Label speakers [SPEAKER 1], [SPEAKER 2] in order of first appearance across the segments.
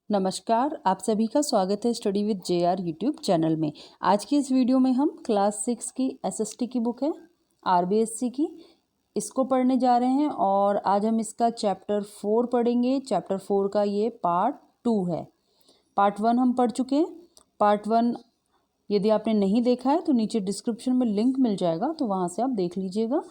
[SPEAKER 1] नमस्कार, आप सभी का स्वागत है study with JR YouTube channel में। आज की इस वीडियो में हम क्लास 6 की एसएसटी की बुक है आरबीएससी की, इसको पढ़ने जा रहे हैं और आज हम इसका चैप्टर 4 पढ़ेंगे। चैप्टर 4 का ये पार्ट 2 है। पार्ट 1 हम पढ़ चुके हैं। पार्ट 1 यदि आपने नहीं देखा है तो नीचे डिस्क्रिप्शन में लिंक मिल जाएगा, तो वहाँ से आप देख लीजिएगा।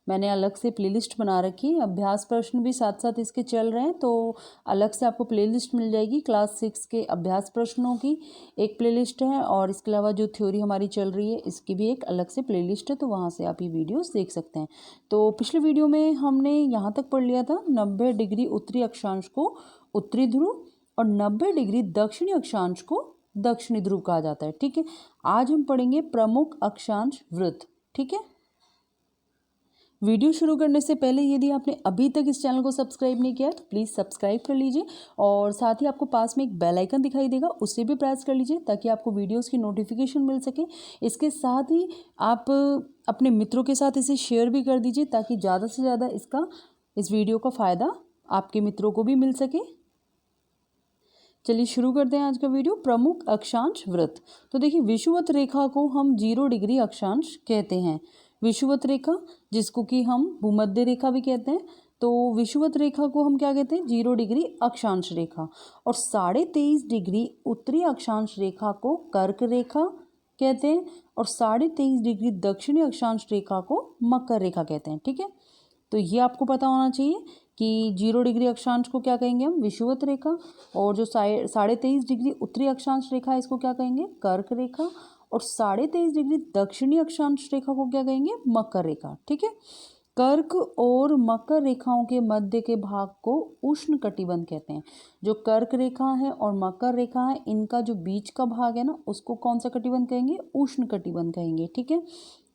[SPEAKER 1] मैंने अलग से प्लेलिस्ट बना रखी है, अभ्यास प्रश्न भी साथ साथ इसके चल रहे हैं, तो अलग से आपको प्लेलिस्ट मिल जाएगी। क्लास 6 के अभ्यास प्रश्नों की एक प्लेलिस्ट है और इसके अलावा जो थ्योरी हमारी चल रही है इसकी भी एक अलग से प्लेलिस्ट है, तो वहाँ से आप ये वीडियोस देख सकते हैं। तो पिछले वीडियो में हमने यहाँ तक पढ़ लिया था 90 डिग्री उत्तरी अक्षांश को उत्तरी ध्रुव और 90 डिग्री दक्षिणी अक्षांश को दक्षिणी ध्रुव कहा जाता है। ठीक है, आज हम पढ़ेंगे प्रमुख अक्षांश वृत्त। ठीक है, वीडियो शुरू करने से पहले यदि आपने अभी तक इस चैनल को सब्सक्राइब नहीं किया तो प्लीज़ सब्सक्राइब कर लीजिए और साथ ही आपको पास में एक बेल आइकन दिखाई देगा, उसे भी प्रेस कर लीजिए ताकि आपको वीडियोस की नोटिफिकेशन मिल सके। इसके साथ ही आप अपने मित्रों के साथ इसे शेयर भी कर दीजिए ताकि ज़्यादा से ज़्यादा इस वीडियो का फ़ायदा आपके मित्रों को भी मिल सके। चलिए शुरू करते हैं आज का वीडियो। प्रमुख अक्षांश वृत्त। तो देखिए, विषुवत रेखा को हम 0 डिग्री अक्षांश कहते हैं। विषुवत रेखा, जिसको कि हम भूमध्य रेखा भी कहते हैं, तो विषुवत रेखा को हम क्या कहते हैं? 0 डिग्री अक्षांश रेखा। और 23.5 डिग्री उत्तरी अक्षांश रेखा को कर्क रेखा कहते हैं और 23.5 डिग्री दक्षिणी अक्षांश रेखा को मकर रेखा कहते हैं। ठीक है, तो ये आपको पता होना चाहिए कि 0 डिग्री अक्षांश को क्या कहेंगे हम? विषुवत रेखा। और जो 23.5 डिग्री उत्तरी अक्षांश रेखा है इसको क्या कहेंगे? कर्क रेखा। और 23.5 डिग्री दक्षिणी अक्षांश रेखा को क्या कहेंगे? मकर रेखा। ठीक है, कर्क और मकर रेखाओं के मध्य के भाग को उष्ण कटिबंध कहते हैं। जो कर्क रेखा है और मकर रेखा है, इनका जो बीच का भाग है ना, उसको कौन सा कटिबंध कहेंगे? उष्ण कटिबंध कहेंगे। ठीक है,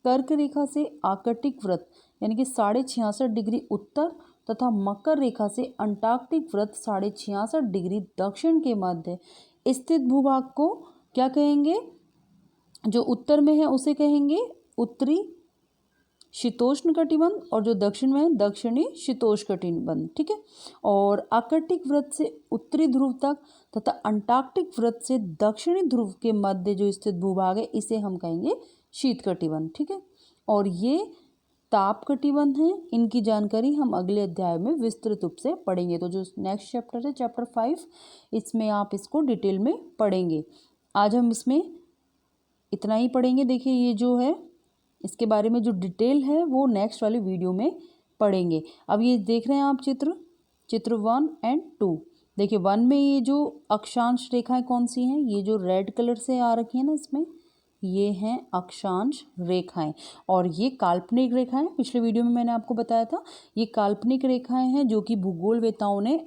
[SPEAKER 1] कर्क रेखा से आर्कटिक वृत्त यानी कि 66.5 डिग्री उत्तर तथा मकर रेखा से अंटार्कटिक वृत्त 66.5 डिग्री दक्षिण के मध्य स्थित भूभाग को क्या कहेंगे? जो उत्तर में है उसे कहेंगे उत्तरी शीतोष्ण कटिबंध और जो दक्षिण में है दक्षिणी शीतोष्ण कटिबंध। ठीक है, और आर्कटिक वृत्त से उत्तरी ध्रुव तक तथा अंटार्कटिक वृत्त से दक्षिणी ध्रुव के मध्य जो स्थित भूभाग है इसे हम कहेंगे शीत कटिबंध। ठीक है, और ये ताप कटिबंध है। इनकी जानकारी हम अगले अध्याय में विस्तृत रूप से पढ़ेंगे। तो जो नेक्स्ट चैप्टर है चैप्टर 5, इसमें आप इसको डिटेल में पढ़ेंगे। आज हम इसमें इतना ही पढ़ेंगे। देखिए, ये जो है इसके बारे में जो डिटेल है वो नेक्स्ट वाले वीडियो में पढ़ेंगे। अब ये देख रहे हैं आप चित्र 1 और 2। देखिए, 1 में ये जो अक्षांश रेखाएं कौन सी हैं? ये जो रेड कलर से आ रखी है ना, इसमें ये हैं अक्षांश रेखाएं और ये काल्पनिक रेखाएं। पिछले वीडियो में मैंने आपको बताया था ये काल्पनिक रेखाएं हैं जो कि भूगोलवेताओं ने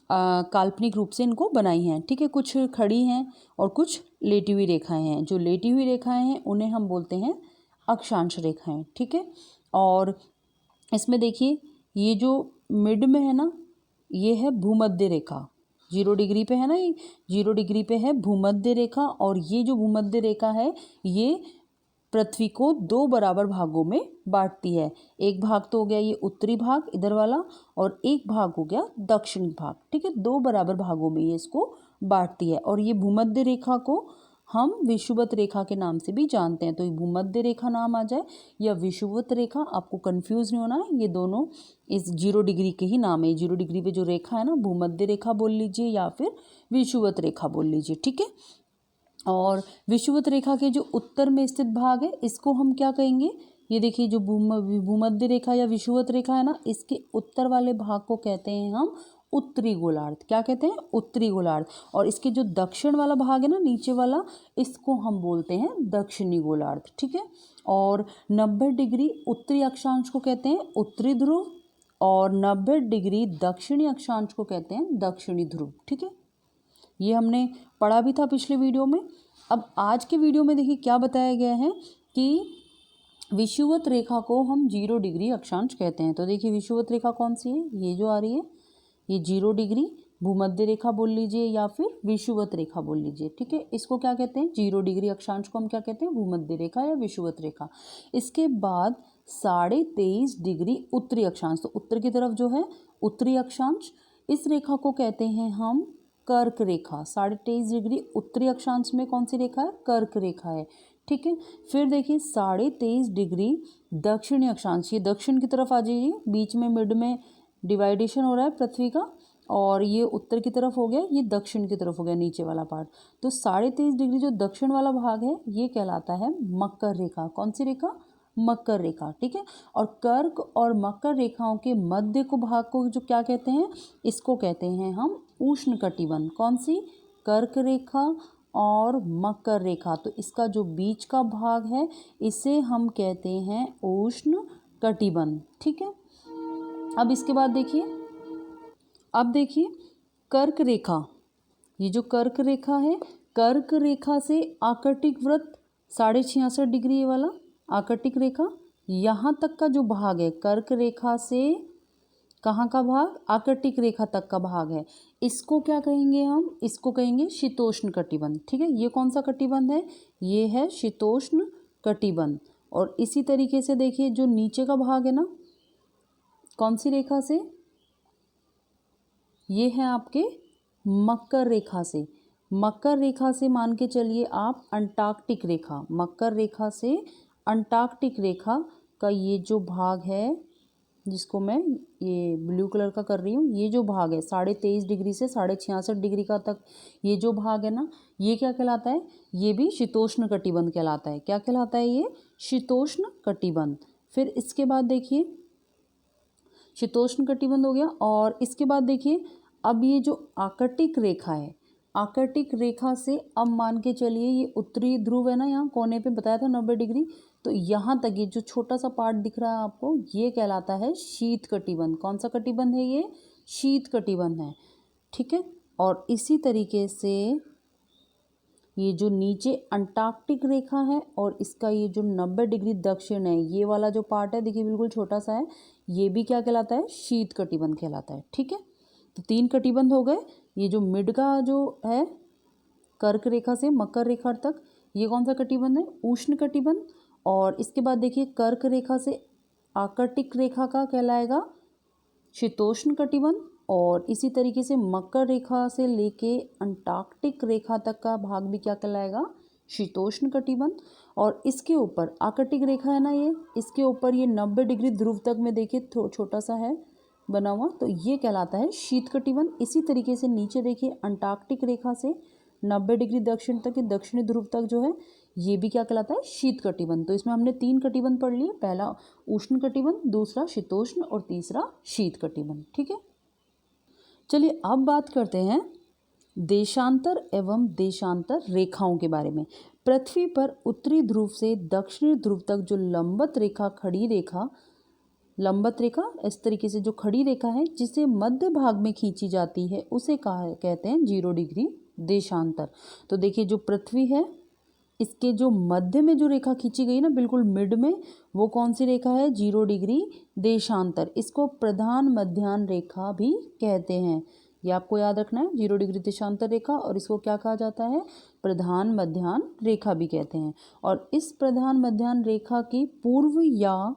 [SPEAKER 1] काल्पनिक रूप से इनको बनाई हैं। ठीक है, कुछ खड़ी हैं और कुछ लेटी हुई रेखाएं हैं। जो लेटी हुई रेखाएं हैं उन्हें हम बोलते हैं अक्षांश रेखाएं। ठीक है, और इसमें देखिए ये जो मिड में है ना, ये है भूमध्य रेखा। 0 डिग्री पे है ना, ये 0 डिग्री पे है भूमध्य रेखा। और ये जो भूमध्य रेखा है ये पृथ्वी को 2 बराबर भागों में बांटती है। एक भाग तो हो गया ये उत्तरी भाग इधर वाला और एक भाग हो गया दक्षिणी भाग। ठीक है, 2 बराबर भागों में ये इसको बांटती है। और ये भूमध्य रेखा को हम विषुवत रेखा के नाम से भी जानते हैं। तो ये भूमध्य रेखा नाम आ जाए या विषुवत रेखा, आपको कंफ्यूज नहीं होना है। ये दोनों इस 0 डिग्री के ही नाम है। 0 डिग्री पे जो रेखा है ना, भूमध्य रेखा बोल लीजिए या फिर विषुवत रेखा बोल लीजिए। ठीक है, और विषुवत रेखा के जो उत्तर में स्थित भाग है इसको हम क्या कहेंगे? ये देखिए, जो भूमध्य रेखा या विषुवत रेखा है ना, इसके उत्तर वाले भाग को कहते हैं हम उत्तरी गोलार्ध। क्या कहते हैं? उत्तरी गोलार्ध। और इसके जो दक्षिण वाला भाग है ना, नीचे वाला, इसको हम बोलते हैं दक्षिणी गोलार्ध। ठीक है, और 90 डिग्री उत्तरी अक्षांश को कहते हैं उत्तरी ध्रुव और 90 डिग्री दक्षिणी अक्षांश को कहते हैं दक्षिणी ध्रुव। ठीक है, ये हमने पढ़ा भी था पिछले वीडियो में। अब आज के वीडियो में देखिए क्या बताया गया है कि विषुवत रेखा को हम 0 डिग्री अक्षांश कहते हैं। तो देखिए, विषुवत रेखा कौन सी है? ये जो आ रही है, ये 0 डिग्री भूमध्य रेखा बोल लीजिए या फिर विषुवत रेखा बोल लीजिए। ठीक है, इसको क्या कहते हैं? 0 डिग्री अक्षांश को हम क्या कहते हैं? भूमध्य रेखा या विषुवत रेखा। इसके बाद 23.5 डिग्री उत्तरी अक्षांश, तो उत्तर की तरफ जो है उत्तरी अक्षांश, इस रेखा को कहते हैं हम कर्क रेखा। 23.5 डिग्री उत्तरी अक्षांश में कौन सी रेखा है? कर्क रेखा है। ठीक है, फिर देखिए 23.5 डिग्री दक्षिणी अक्षांश, ये दक्षिण की तरफ आ जाइए, बीच में मिड में डिवाइडेशन हो रहा है पृथ्वी का, और ये उत्तर की तरफ हो गया, ये दक्षिण की तरफ हो गया नीचे वाला पार्ट। तो 23.5 डिग्री जो दक्षिण वाला भाग है ये कहलाता है मकर रेखा। कौन सी रेखा? मकर रेखा। ठीक है, और कर्क और मकर रेखाओं के मध्य को भाग को जो क्या कहते हैं? इसको कहते हैं हम उष्ण कटिबंध। कौन सी? कर्क रेखा और मकर रेखा। तो इसका जो बीच का भाग है इसे हम कहते हैं उष्ण कटिबंध। ठीक है, अब इसके बाद देखिए, अब देखिए कर्क रेखा, ये जो कर्क रेखा है, कर्क रेखा से आकर्टिक वृत्त 66.5 डिग्री, ये वाला आकर्टिक रेखा, यहाँ तक का जो भाग है कर्क रेखा से कहाँ का भाग? आकर्टिक रेखा तक का भाग है, इसको क्या कहेंगे हम? इसको कहेंगे शीतोष्ण कटिबंध। ठीक है, ये कौन सा कटिबंध है? ये है शीतोष्ण कटिबंध। और इसी तरीके से देखिए जो नीचे का भाग है ना, कौन सी रेखा से? ये है आपके मकर रेखा से। मकर रेखा से मान के चलिए आप अंटार्कटिक रेखा, मकर रेखा से अंटार्कटिक रेखा का ये जो भाग है, जिसको मैं ये ब्लू कलर का कर रही हूँ, ये जो भाग है 23.5 डिग्री से 66.5 डिग्री का तक ये जो भाग है ना, ये क्या कहलाता है? ये भी शीतोष्ण कटिबंध कहलाता है। क्या कहलाता है? ये शीतोष्ण कटिबंध। फिर इसके बाद देखिए शीतोष्ण कटिबंध हो गया, और इसके बाद देखिए अब ये जो आकर्टिक रेखा है, आकर्टिक रेखा से अब मान के चलिए ये उत्तरी ध्रुव है ना, यहाँ कोने पे बताया था 90 डिग्री, तो यहाँ तक ये जो छोटा सा पार्ट दिख रहा है आपको, ये कहलाता है शीत कटिबंध। कौन सा कटिबंध है? ये शीत कटिबंध है। ठीक है, और इसी तरीके से ये जो नीचे अंटार्कटिक रेखा है और इसका ये जो 90 डिग्री दक्षिण है, ये वाला जो पार्ट है देखिए बिल्कुल छोटा सा है, ये भी क्या कहलाता है? शीत कटिबंध कहलाता है। ठीक है, तो 3 कटिबंध हो गए। ये जो मिड का जो है कर्क रेखा से मकर रेखा तक, ये कौन सा कटिबंध है? उष्ण कटिबंध। और इसके बाद देखिए कर्क रेखा से आकर्टिक रेखा का कहलाएगा शीतोष्ण कटिबंध, और इसी तरीके से मकर रेखा से लेके अंटार्कटिक रेखा तक का भाग भी क्या कहलाएगा? शीतोष्ण कटिबंध। और इसके ऊपर आकर्टिक रेखा है ना, ये इसके ऊपर ये 90 डिग्री ध्रुव तक में देखिए छोटा सा है बना हुआ, तो ये कहलाता है शीत कटिबंध। इसी तरीके से नीचे देखिए अंटार्कटिक रेखा से 90 डिग्री दक्षिण तक, दक्षिणी ध्रुव तक जो है, ये भी क्या कहलाता है? शीत कटिबंध। तो इसमें हमने 3 कटिबंध पढ़ लिए, पहला उष्ण कटिबंध, दूसरा शीतोष्ण और तीसरा शीत कटिबंध। ठीक है, चलिए अब बात करते हैं देशांतर एवं देशांतर रेखाओं के बारे में। पृथ्वी पर उत्तरी ध्रुव से दक्षिणी ध्रुव तक जो लंबवत रेखा, खड़ी रेखा, लंबवत रेखा इस तरीके से जो खड़ी रेखा है जिसे मध्य भाग में खींची जाती है, उसे कहते हैं 0 डिग्री देशांतर। तो देखिए जो पृथ्वी है इसके जो मध्य में जो रेखा खींची गई ना, बिल्कुल मिड में, वो कौन सी रेखा है? 0 डिग्री देशांतर। इसको प्रधान मध्याह्न रेखा भी कहते हैं, ये आपको याद रखना है, 0 डिग्री देशांतर रेखा। और इसको क्या कहा जाता है? प्रधान मध्याह्न रेखा भी कहते हैं। और इस प्रधान मध्याह्न रेखा की पूर्व या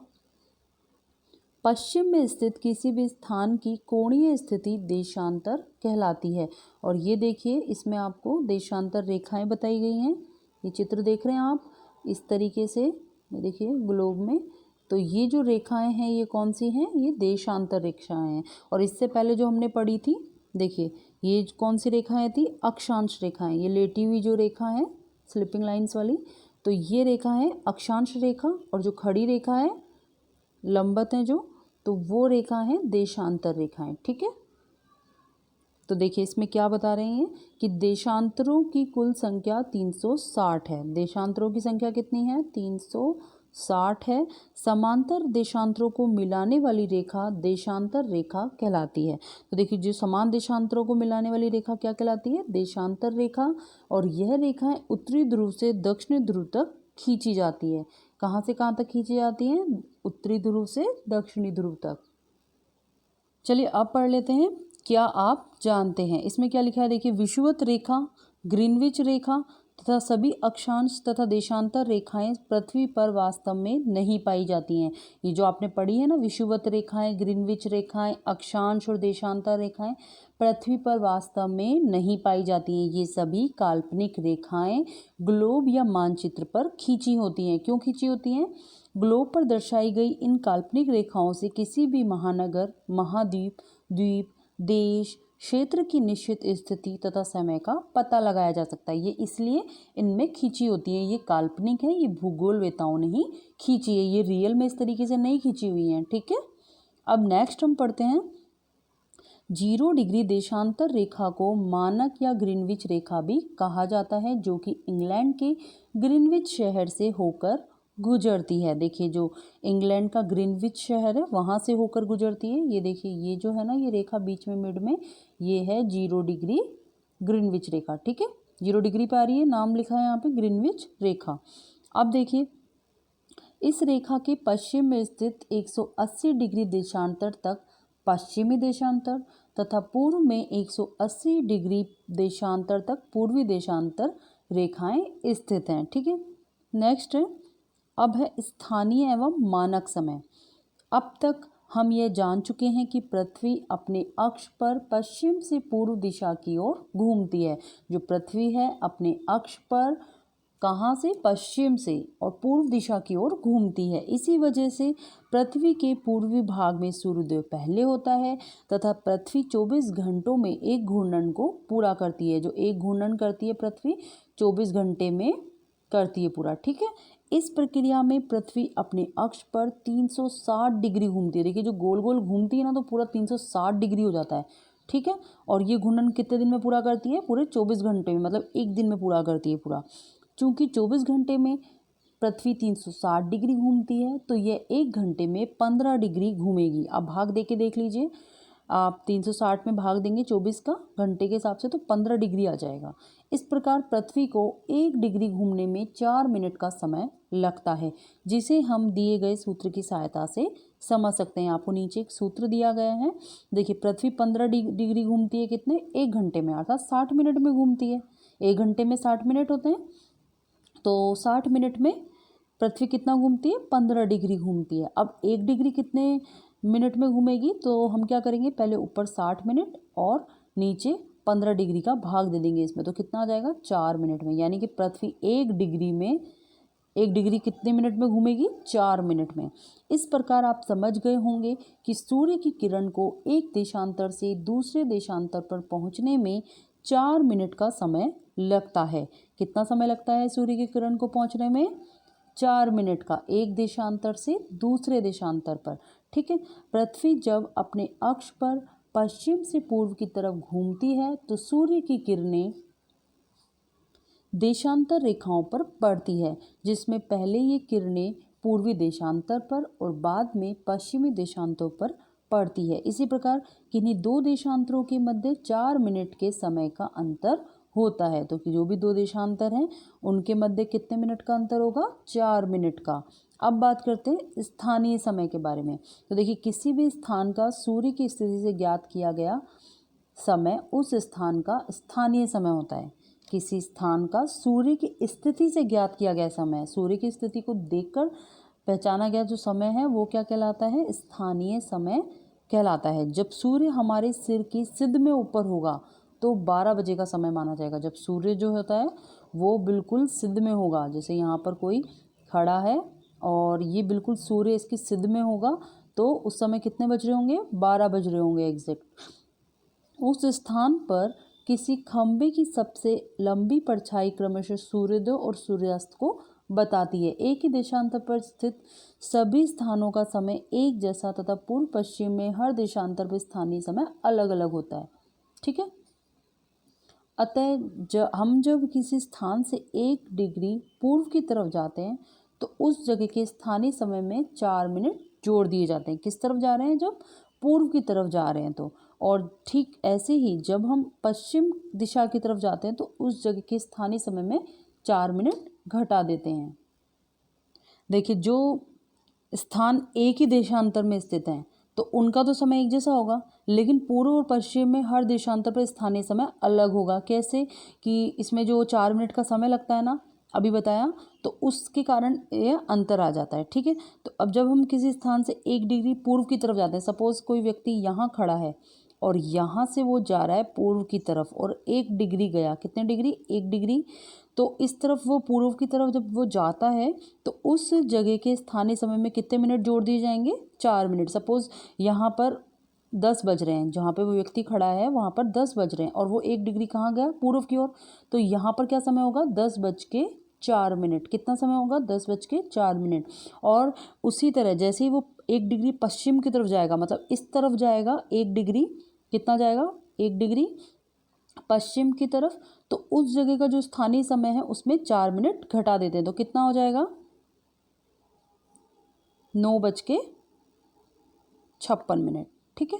[SPEAKER 1] पश्चिम में स्थित किसी भी स्थान की कोणीय स्थिति देशांतर कहलाती है। और ये देखिए इसमें आपको देशांतर रेखाएं बताई गई हैं, ये चित्र देख रहे हैं आप इस तरीके से, ये देखिए ग्लोब में। तो ये जो रेखाएं हैं ये कौन सी हैं? ये देशांतर रेखाएं हैं। और इससे पहले जो हमने पढ़ी थी, देखिए ये कौन सी रेखाएं थी? अक्षांश रेखाएं। ये लेटी हुई जो रेखा है स्लिपिंग लाइंस वाली, तो ये रेखा है अक्षांश रेखा। और जो खड़ी रेखा है लंबवत है जो, तो वो रेखा है देशांतर रेखाएं। ठीक है, तो देखिए इसमें क्या बता रहे हैं कि देशांतरों की कुल संख्या 360 है। देशांतरों की संख्या कितनी है? 360 है। समांतर देशांतरों को मिलाने वाली रेखा देशांतर रेखा कहलाती है। तो देखिए जो समान देशांतरों को मिलाने वाली रेखा क्या कहलाती है? देशांतर रेखा। और यह रेखाएं उत्तरी ध्रुव से दक्षिणी ध्रुव तक खींची जाती है। कहाँ से कहाँ तक खींची जाती हैं? उत्तरी ध्रुव से दक्षिणी ध्रुव तक। चलिए अब पढ़ लेते हैं, क्या आप जानते हैं? इसमें क्या लिखा है देखिए, विषुवत रेखा, ग्रीनविच रेखा, तथा सभी अक्षांश तथा देशांतर रेखाएं पृथ्वी पर वास्तव में नहीं पाई जाती हैं। ये जो आपने पढ़ी है ना, विषुवत रेखाएं, ग्रीनविच रेखाएं, अक्षांश और देशांतर रेखाएं पृथ्वी पर वास्तव में नहीं पाई जाती हैं। ये सभी काल्पनिक रेखाएं ग्लोब या मानचित्र पर खींची होती हैं। क्यों खींची होती हैं? ग्लोब पर दर्शाई गई इन काल्पनिक रेखाओं से किसी भी महानगर, महाद्वीप, द्वीप, देश, क्षेत्र की निश्चित स्थिति तथा समय का पता लगाया जा सकता है। ये इसलिए इनमें खींची होती है। ये काल्पनिक है, ये भूगोलवेताओं ने ही खींची है, ये रियल में इस तरीके से नहीं खींची हुई हैं। ठीक है, अब नेक्स्ट हम पढ़ते हैं 0 डिग्री देशांतर रेखा को मानक या ग्रीनविच रेखा भी कहा जाता है, जो कि इंग्लैंड के ग्रीनविच शहर से होकर गुजरती है। देखिए, जो इंग्लैंड का ग्रीनविच शहर है वहाँ से होकर गुजरती है। ये देखिए, ये जो है ना, ये रेखा बीच में मिड में, ये है 0 डिग्री ग्रीनविच रेखा। ठीक है, 0 डिग्री पे आ रही है, नाम लिखा है यहाँ पे ग्रीनविच रेखा। अब देखिए, इस रेखा के पश्चिम में स्थित 180 डिग्री देशांतर तक पश्चिमी देशांतर तथा पूर्व में 180 डिग्री देशांतर तक पूर्वी देशांतर रेखाएं स्थित हैं। ठीक है, नेक्स्ट है, अब है स्थानीय एवं मानक समय। अब तक हम यह जान चुके हैं कि पृथ्वी अपने अक्ष पर पश्चिम से पूर्व दिशा की ओर घूमती है। जो पृथ्वी है अपने अक्ष पर कहाँ से? पश्चिम से, और पूर्व दिशा की ओर घूमती है। इसी वजह से पृथ्वी के पूर्वी भाग में सूर्योदय पहले होता है तथा पृथ्वी 24 घंटों में एक घूर्णन को पूरा करती है। जो एक घूर्णन करती है पृथ्वी 24 घंटे में करती है पूरा। ठीक है, इस प्रक्रिया में पृथ्वी अपने अक्ष पर 360 डिग्री घूमती है। देखिए, जो गोल गोल घूमती है ना, तो पूरा 360 डिग्री हो जाता है। ठीक है, और ये घूर्णन कितने दिन में पूरा करती है? पूरे 24 घंटे में, मतलब एक दिन में पूरा करती है पूरा। चूंकि 24 घंटे में पृथ्वी 360 डिग्री घूमती है, तो यह एक घंटे में 15 डिग्री घूमेगी। अब भाग दे के देख लीजिए, आप 360 में भाग देंगे 24 का घंटे के हिसाब से, तो 15 डिग्री आ जाएगा। इस प्रकार पृथ्वी को 1 डिग्री घूमने में 4 मिनट का समय लगता है, जिसे हम दिए गए सूत्र की सहायता से समझ सकते हैं। आपको नीचे एक सूत्र दिया गया है। देखिए, पृथ्वी 15 डिग्री घूमती है कितने? 1 घंटे में, अर्थात 60 मिनट में घूमती है। 1 घंटे में 60 मिनट होते हैं, तो 60 मिनट में पृथ्वी कितना घूमती है? 15 डिग्री घूमती है। अब 1 डिग्री कितने मिनट में घूमेगी? तो हम क्या करेंगे, पहले ऊपर 60 मिनट और नीचे 15 डिग्री का भाग दे देंगे इसमें, तो कितना आ जाएगा? 4 मिनट में। यानी कि पृथ्वी 1 डिग्री कितने मिनट में घूमेगी? 4 मिनट में। इस प्रकार आप समझ गए होंगे कि सूर्य की किरण को एक देशांतर से दूसरे देशांतर पर पहुंचने में 4 मिनट का समय लगता है। कितना समय लगता है सूर्य की किरण को पहुंचने में? 4 मिनट का, एक देशांतर से दूसरे देशांतर पर। ठीक है, पृथ्वी जब अपने अक्ष पर पश्चिम से पूर्व की तरफ घूमती है तो सूर्य की किरणें देशांतर रेखाओं पर पड़ती है, जिसमें पहले ये किरणें पूर्वी देशांतर पर और बाद में पश्चिमी देशांतरों पर पड़ती है। इसी प्रकार किन्हीं 2 देशांतरों के मध्य 4 मिनट के समय का अंतर होता है। तो कि जो भी 2 देशांतर हैं उनके मध्य कितने मिनट का अंतर होगा? 4 मिनट का। अब बात करते हैं स्थानीय समय के बारे में। तो देखिए, किसी भी स्थान का सूर्य की स्थिति से ज्ञात किया गया समय उस स्थान का स्थानीय समय होता है। किसी स्थान का सूर्य की स्थिति से ज्ञात किया गया समय, सूर्य की स्थिति को देखकर पहचाना गया जो समय है, वो क्या कहलाता है? स्थानीय समय कहलाता है। जब सूर्य हमारे सिर की सिद्ध में ऊपर होगा तो 12 बजे का समय माना जाएगा। जब सूर्य जो होता है वो बिल्कुल सिद्ध में होगा, जैसे यहाँ पर कोई खड़ा है और ये बिल्कुल सूर्य इसकी सिद्ध में होगा, तो उस समय कितने बज रहे होंगे? 12 बज रहे होंगे एग्जैक्ट। उस स्थान पर किसी खंबे की सबसे लंबी परछाई क्रमशः सूर्योदय और सूर्यास्त को बताती है। एक ही देशांतर पर स्थित सभी स्थानों का समय एक जैसा तथा पूर्व पश्चिम में हर देशांतर पर स्थानीय समय अलग अलग होता है। ठीक है, अतः हम जब किसी स्थान से 1 डिग्री पूर्व की तरफ जाते हैं तो उस जगह के स्थानीय समय में 4 मिनट जोड़ दिए जाते हैं। किस तरफ जा रहे हैं? जब पूर्व की तरफ जा रहे हैं तो। और ठीक ऐसे ही जब हम पश्चिम दिशा की तरफ जाते हैं तो उस जगह के स्थानीय समय में 4 मिनट घटा देते हैं। देखिए, जो स्थान एक ही देशांतर में स्थित हैं तो उनका तो समय एक जैसा होगा, लेकिन पूर्व और पश्चिम में हर देशांतर पर स्थानीय समय अलग होगा। कैसे कि इसमें जो 4 मिनट का समय लगता है ना, अभी बताया, तो उसके कारण यह अंतर आ जाता है। ठीक है, तो अब जब हम किसी स्थान से 1 डिग्री पूर्व की तरफ जाते हैं, सपोज कोई व्यक्ति यहाँ खड़ा है और यहाँ से वो जा रहा है पूर्व की तरफ और 1 डिग्री गया, कितने डिग्री, 1 डिग्री, तो इस तरफ वो पूर्व की तरफ जब वो जाता है तो उस जगह के स्थानीय समय में कितने मिनट जोड़ दिए जाएंगे, 4 मिनट। सपोज यहाँ पर 10 बज रहे हैं, जहाँ पे वो व्यक्ति खड़ा है वहाँ पर 10 बज रहे हैं और वो 1 डिग्री कहाँ गया, पूर्व की ओर, तो यहाँ पर क्या समय होगा, 10:04। कितना समय होगा, 10:04। और उसी तरह जैसे ही वो 1 डिग्री पश्चिम की तरफ जाएगा, मतलब इस तरफ जाएगा 1 डिग्री, कितना जाएगा, 1 डिग्री पश्चिम की तरफ, तो उस जगह का जो स्थानीय समय है उसमें 4 मिनट घटा देते हैं, तो कितना हो जाएगा, 9:56। ठीक है,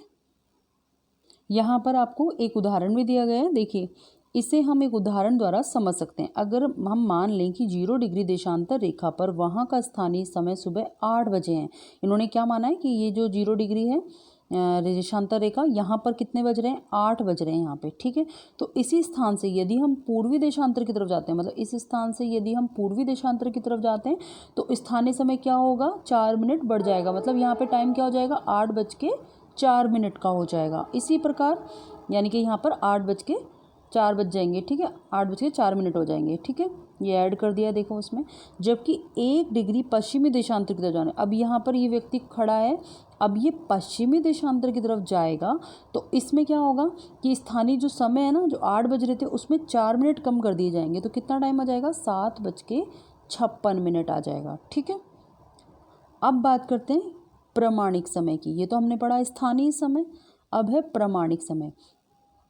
[SPEAKER 1] यहाँ पर आपको एक उदाहरण भी दिया गया है, देखिए इसे हम एक उदाहरण द्वारा समझ सकते हैं। अगर हम मान लें कि 0 डिग्री देशांतर रेखा पर वहाँ का स्थानीय समय सुबह 8 बजे है। इन्होंने क्या माना है कि ये जो 0 डिग्री है देशांतर रेखा, यहाँ पर कितने बज रहे हैं, 8 बज रहे हैं यहाँ पे। ठीक है, तो इसी स्थान से यदि हम पूर्वी देशांतर की तरफ जाते हैं, मतलब इस स्थान से यदि हम पूर्वी देशांतर की तरफ जाते हैं तो स्थानीय समय क्या होगा, 4 मिनट बढ़ जाएगा, मतलब यहाँ पे टाइम क्या हो जाएगा, 8:04 का हो जाएगा। इसी प्रकार यानी कि यहाँ पर 8:04 बज जाएंगे। ठीक है, 8:04 हो जाएंगे। ठीक है, ये ऐड कर दिया देखो उसमें। जबकि 1 डिग्री पश्चिमी देशांतर की तरफ जाना है, अब यहाँ पर ये व्यक्ति खड़ा है, अब ये पश्चिमी देशांतर की तरफ जाएगा, तो इसमें क्या होगा कि स्थानीय जो समय है ना, जो 8 बज रहे थे उसमें 4 मिनट कम कर दिए जाएंगे, तो कितना टाइम आ जाएगा, 7:56 आ जाएगा। ठीक है, अब बात करते हैं प्रमाणिक समय की। ये तो हमने पढ़ा स्थानीय समय, अब है प्रमाणिक समय।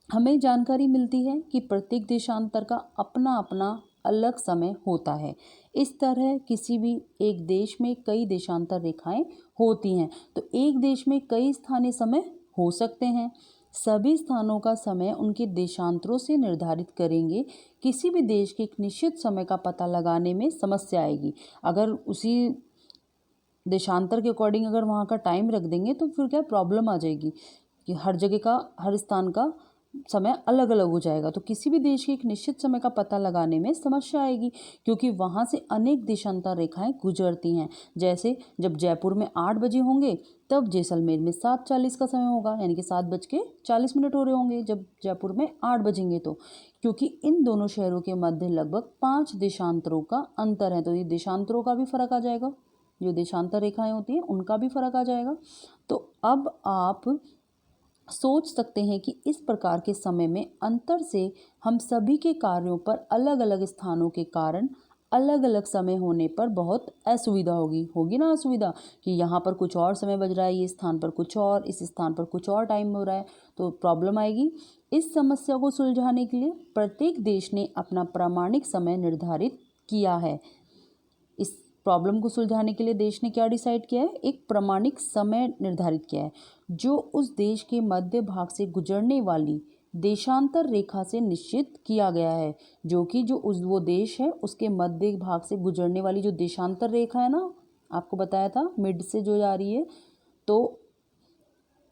[SPEAKER 1] हमें जानकारी मिलती है कि प्रत्येक देशांतर का अपना अपना अलग समय होता है। इस तरह किसी भी एक देश में कई देशांतर रेखाएं होती हैं, तो एक देश में कई स्थानीय समय हो सकते हैं। सभी स्थानों का समय उनके देशांतरों से निर्धारित करेंगे। किसी भी देश के एक निश्चित समय का पता लगाने में समस्या आएगी। अगर उसी देशांतर के अकॉर्डिंग अगर वहाँ का टाइम रख देंगे तो फिर क्या प्रॉब्लम आ जाएगी कि हर जगह का, हर स्थान का समय अलग अलग हो जाएगा, तो किसी भी देश के एक निश्चित समय का पता लगाने में समस्या आएगी, क्योंकि वहाँ से अनेक देशांतर रेखाएं गुजरती हैं। जैसे जब जयपुर में 8 बजे होंगे तब जैसलमेर में 7:40 का समय होगा, यानी कि 7:40 हो रहे होंगे जब जयपुर में 8 बजेंगे, तो क्योंकि इन दोनों शहरों के मध्य लगभग 5 देशांतरों का अंतर है, तो ये देशांतरों का भी फर्क आ जाएगा, जो देशांतर रेखाएं होती हैं उनका भी फर्क आ जाएगा। तो अब आप सोच सकते हैं कि इस प्रकार के समय में अंतर से हम सभी के कार्यों पर अलग अलग स्थानों के कारण अलग अलग समय होने पर बहुत असुविधा होगी ना, असुविधा कि यहाँ पर कुछ और समय बज रहा है, ये स्थान पर कुछ और, इस स्थान पर कुछ और टाइम हो रहा है, तो प्रॉब्लम आएगी। इस समस्या को सुलझाने के लिए प्रत्येक देश ने अपना प्रामाणिक समय निर्धारित किया है। इस प्रॉब्लम को सुलझाने के लिए देश ने क्या डिसाइड किया है, एक प्रामाणिक समय निर्धारित किया है, जो उस देश के मध्य भाग से गुजरने वाली देशांतर रेखा से निश्चित किया गया है। जो कि जो वो देश है उसके मध्य भाग से गुजरने वाली जो देशांतर रेखा है ना, आपको बताया था मिड से जो जा रही है, तो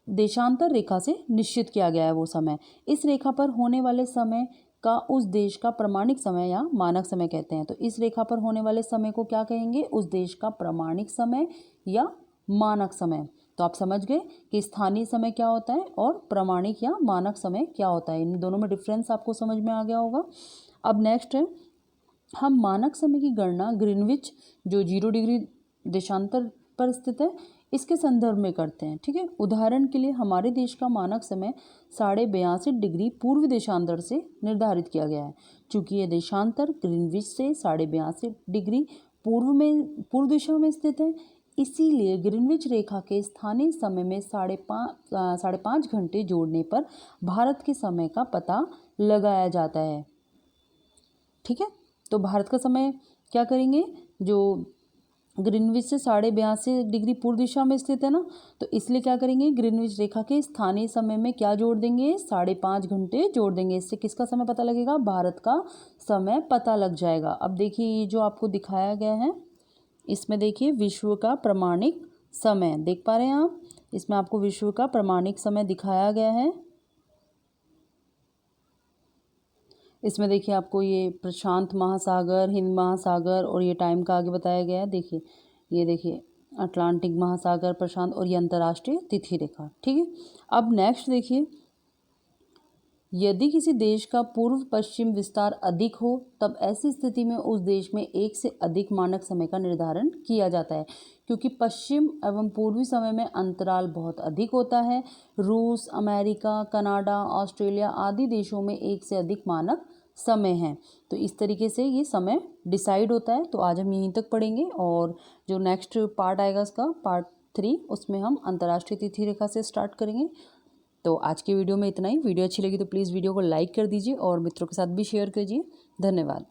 [SPEAKER 1] देशांतर रेखा से निश्चित किया गया है वो समय। इस रेखा पर होने वाले समय का उस देश का प्रामाणिक समय या मानक समय कहते हैं। तो इस रेखा पर होने वाले समय को क्या कहेंगे, उस देश का प्रामाणिक समय या मानक समय। तो आप समझ गए कि स्थानीय समय क्या होता है और प्रामाणिक या मानक समय क्या होता है। इन दोनों में डिफरेंस आपको समझ में आ गया होगा। अब नेक्स्ट है, हम मानक समय की गणना ग्रीनविच जो 0 डिग्री देशांतर पर स्थित है इसके संदर्भ में करते हैं। ठीक है, उदाहरण के लिए हमारे देश का मानक समय 82.5 डिग्री पूर्व देशांतर से निर्धारित किया गया है। चूँकि यह देशांतर ग्रीनविच से 82.5 डिग्री पूर्व दिशा में स्थित है, इसीलिए ग्रीनविच रेखा के स्थानीय समय में 5.5 घंटे जोड़ने पर भारत के समय का पता लगाया जाता है। ठीक है, तो भारत का समय क्या करेंगे, जो ग्रीनविच से 82.5 डिग्री पूर्व दिशा में स्थित है ना, तो इसलिए क्या करेंगे, ग्रीनविच रेखा के स्थानीय समय में क्या जोड़ देंगे, 5.5 घंटे जोड़ देंगे। इससे किसका समय पता लगेगा, भारत का समय पता लग जाएगा। अब देखिए ये जो आपको दिखाया गया है इसमें देखिए विश्व का प्रामाणिक समय देख पा रहे हैं आप, इसमें आपको विश्व का प्रामाणिक समय दिखाया गया है। इसमें देखिए आपको ये प्रशांत महासागर, हिंद महासागर और ये टाइम का आगे बताया गया है। देखिए ये देखिए अटलांटिक महासागर, प्रशांत, और ये अंतर्राष्ट्रीय तिथि रेखा। ठीक है, अब नेक्स्ट देखिए, यदि किसी देश का पूर्व पश्चिम विस्तार अधिक हो तब ऐसी स्थिति में उस देश में एक से अधिक मानक समय का निर्धारण किया जाता है, क्योंकि पश्चिम एवं पूर्वी समय में अंतराल बहुत अधिक होता है। रूस, अमेरिका, कनाडा, ऑस्ट्रेलिया आदि देशों में एक से अधिक मानक समय हैं। तो इस तरीके से ये समय डिसाइड होता है। तो आज हम यहीं तक पढ़ेंगे, और जो नेक्स्ट पार्ट आएगा इसका पार्ट 3, उसमें हम अंतर्राष्ट्रीय तिथि रेखा से स्टार्ट करेंगे। तो आज की वीडियो में इतना ही। वीडियो अच्छी लगी तो प्लीज़ वीडियो को लाइक कर दीजिए और मित्रों के साथ भी शेयर कीजिए। धन्यवाद।